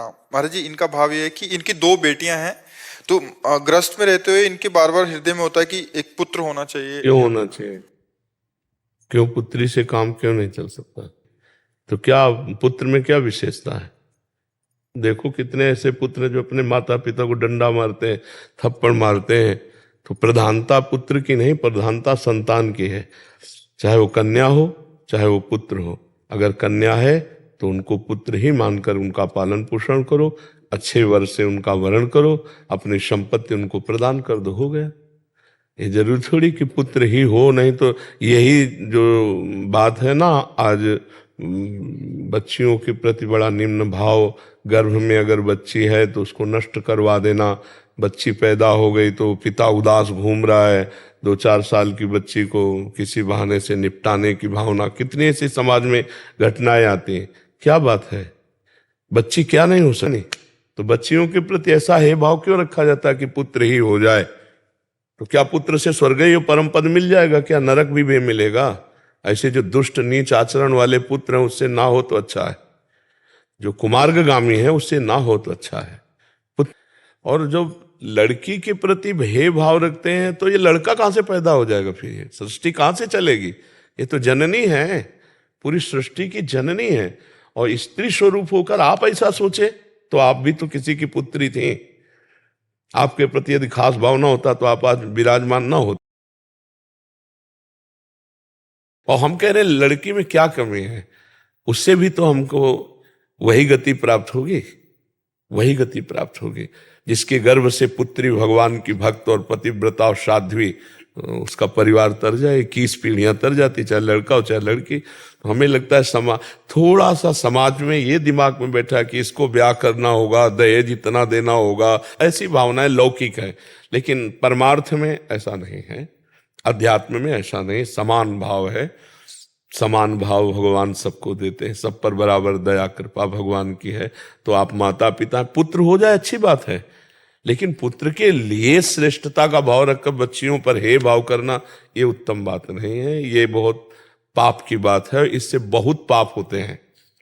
प्रणाम महाराज जी। इनका भाव ये है कि इनकी दो बेटियां हैं, तो ग्रस्त में रहते हुए इनके बार बार हृदय में होता है कि एक पुत्र होना चाहिए। क्यों होना चाहिए? क्यों पुत्री से काम क्यों नहीं चल सकता? तो क्या पुत्र में क्या विशेषता है? देखो कितने ऐसे पुत्र हैं जो अपने माता पिता को डंडा मारते हैं, थप्पड़ मारते हैं। तो प्रधानता पुत्र की नहीं, प्रधानता संतान की है। चाहे वो कन्या हो चाहे वो पुत्र हो। अगर कन्या है तो उनको पुत्र ही मानकर उनका पालन पोषण करो, अच्छे वर से उनका वरण करो, अपनी संपत्ति उनको प्रदान कर दो, हो गया। ये जरूर थोड़ी कि पुत्र ही हो, नहीं तो यही जो बात है ना आज बच्चियों के प्रति बड़ा निम्न भाव। गर्भ में अगर बच्ची है तो उसको नष्ट करवा देना। बच्ची पैदा हो गई तो पिता उदास घूम रहा है, 2-4 साल की बच्ची को किसी बहाने से निपटाने की भावना। कितनी ऐसी समाज में घटनाएं आती हैं। क्या बात है, बच्ची क्या नहीं हो सकती? तो बच्चियों के प्रति ऐसा है भाव क्यों रखा जाता है कि पुत्र ही हो जाए? तो क्या पुत्र से स्वर्गीय परम पद मिल जाएगा? क्या नरक भी मिलेगा? ऐसे जो दुष्ट नीच आचरण वाले पुत्र हैं उससे ना हो तो अच्छा है, जो कुमार्गगामी है उससे ना हो तो अच्छा है। और जो लड़की के प्रति भेदभाव रखते हैं तो ये लड़का कहां से पैदा हो जाएगा? फिर ये सृष्टि कहां से चलेगी? ये तो जननी है, पूरी सृष्टि की जननी है। और स्त्री स्वरूप होकर आप ऐसा सोचे तो आप भी तो किसी की पुत्री थी। आपके प्रति यदि खास भावना होता तो आप आज विराजमान ना होते। और हम कह रहे लड़की में क्या कमी है? उससे भी तो हमको वही गति प्राप्त होगी, वही गति प्राप्त होगी जिसके गर्भ से पुत्री भगवान की भक्त और पतिव्रता और साध्वी, उसका परिवार तर जाए, 21 पीढ़ियां तर जाती, चाहे लड़का हो चाहे लड़की। तो हमें लगता है थोड़ा सा समाज में ये दिमाग में बैठा है कि इसको ब्याह करना होगा, दहेज इतना देना होगा, ऐसी भावनाएं लौकिक है। लेकिन परमार्थ में ऐसा नहीं है, अध्यात्म में ऐसा नहीं। समान भाव है, समान भाव भगवान सबको देते हैं, सब पर बराबर दया कृपा भगवान की है। तो आप माता पिता पुत्र हो जाए अच्छी बात है, लेकिन पुत्र के लिए श्रेष्ठता का भाव रखकर बच्चियों पर हे भाव करना ये उत्तम बात नहीं है। ये बहुत पाप की बात है, इससे बहुत पाप होते हैं,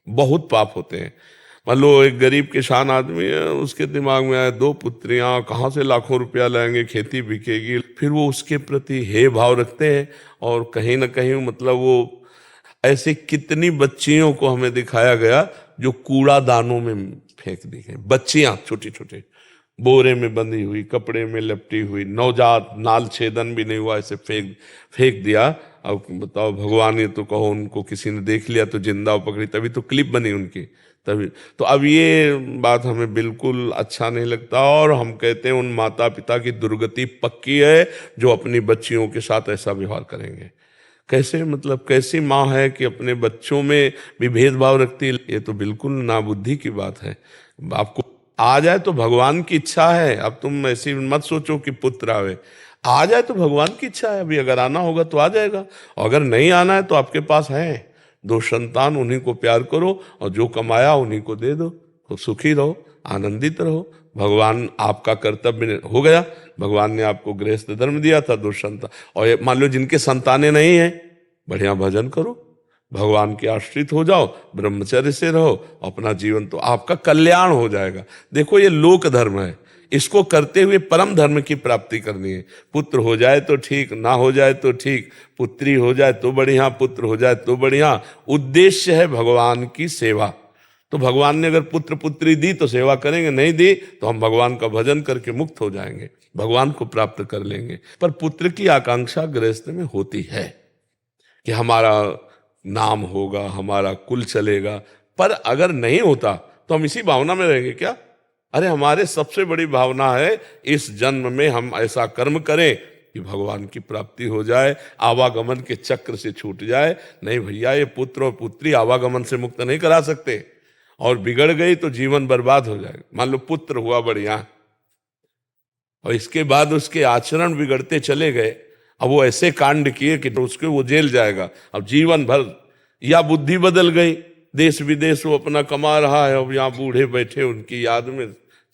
बहुत पाप होते हैं। मान लो एक गरीब किसान आदमी है, उसके दिमाग में आए 2 पुत्रियां, कहाँ से लाखों रुपया लाएंगे, खेती बिकेगी, फिर वो उसके प्रति हे भाव रखते हैं। और कहीं ना कहीं मतलब वो ऐसे कितनी बच्चियों को हमें दिखाया गया जो कूड़ादानों में फेंक दी गई। बच्चियां छोटी छोटी बोरे में बंधी हुई, कपड़े में लपटी हुई, नवजात, नाल छेदन भी नहीं हुआ, ऐसे फेंक फेंक दिया। अब बताओ, भगवान ये तो कहो उनको किसी ने देख लिया तो जिंदा पकड़ी, तभी तो क्लिप बनी उनकी, तभी तो। अब ये बात हमें बिल्कुल अच्छा नहीं लगता और हम कहते हैं उन माता पिता की दुर्गति पक्की है जो अपनी बच्चियों के साथ ऐसा व्यवहार करेंगे। कैसे, मतलब कैसी माँ है कि अपने बच्चों में भी भेदभाव रखती है? ये तो बिल्कुल नाबुद्धि की बात है। आपको आ जाए तो भगवान की इच्छा है। अब तुम ऐसी मत सोचो कि पुत्र आवे, आ जाए तो भगवान की इच्छा है। अभी अगर आना होगा तो आ जाएगा, और अगर नहीं आना है तो आपके पास है 2 संतान, उन्हीं को प्यार करो और जो कमाया उन्हीं को दे दो, तो सुखी रहो, आनंदित रहो। भगवान आपका कर्तव्य हो गया, भगवान ने आपको गृहस्थ धर्म दिया था, 2 संतान। और मान लो जिनके संतानें नहीं है, बढ़िया भजन करो, भगवान के आश्रित हो जाओ, ब्रह्मचर्य से रहो, अपना जीवन तो आपका कल्याण हो जाएगा। देखो ये लोक धर्म है, इसको करते हुए परम धर्म की प्राप्ति करनी है। पुत्र हो जाए तो ठीक, ना हो जाए तो ठीक, पुत्री हो जाए तो बढ़िया, पुत्र हो जाए तो बढ़िया। उद्देश्य है भगवान की सेवा। तो भगवान ने अगर पुत्र पुत्री दी तो सेवा करेंगे, नहीं दी तो हम भगवान का भजन करके मुक्त हो जाएंगे, भगवान को प्राप्त कर लेंगे। पर पुत्र की आकांक्षा गृहस्थ में होती है कि हमारा नाम होगा, हमारा कुल चलेगा। पर अगर नहीं होता तो हम इसी भावना में रहेंगे क्या? अरे हमारे सबसे बड़ी भावना है इस जन्म में हम ऐसा कर्म करें कि भगवान की प्राप्ति हो जाए, आवागमन के चक्र से छूट जाए। नहीं भैया, ये पुत्र और पुत्री आवागमन से मुक्त नहीं करा सकते, और बिगड़ गई तो जीवन बर्बाद हो जाएगा। मान लो पुत्र हुआ बढ़िया और इसके बाद उसके आचरण बिगड़ते चले गए, अब वो ऐसे कांड किए कि तो उसके वो जेल जाएगा अब जीवन भर। या बुद्धि बदल गई, देश विदेश वो अपना कमा रहा है, अब यहाँ बूढ़े बैठे उनकी याद में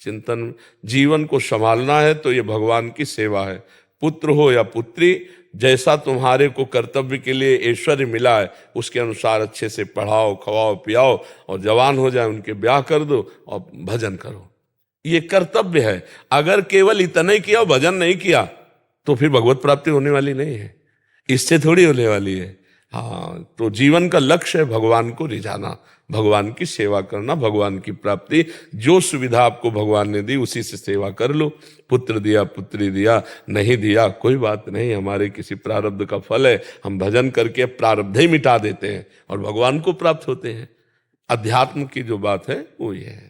चिंतन। जीवन को संभालना है तो ये भगवान की सेवा है। पुत्र हो या पुत्री, जैसा तुम्हारे को कर्तव्य के लिए ऐश्वर्य मिला है उसके अनुसार अच्छे से पढ़ाओ, खवाओ, पियाओ, और जवान हो जाए उनके ब्याह कर दो और भजन करो। ये कर्तव्य है। अगर केवल इतना ही किया, भजन नहीं किया, तो फिर भगवत प्राप्ति होने वाली नहीं है, इससे थोड़ी होने वाली है। हाँ, तो जीवन का लक्ष्य है भगवान को रिझाना, भगवान की सेवा करना, भगवान की प्राप्ति। जो सुविधा आपको भगवान ने दी उसी से सेवा कर लो। पुत्र दिया, पुत्री दिया, नहीं दिया कोई बात नहीं, हमारे किसी प्रारब्ध का फल है। हम भजन करके प्रारब्ध ही मिटा देते हैं और भगवान को प्राप्त होते हैं। अध्यात्म की जो बात है वो ये है।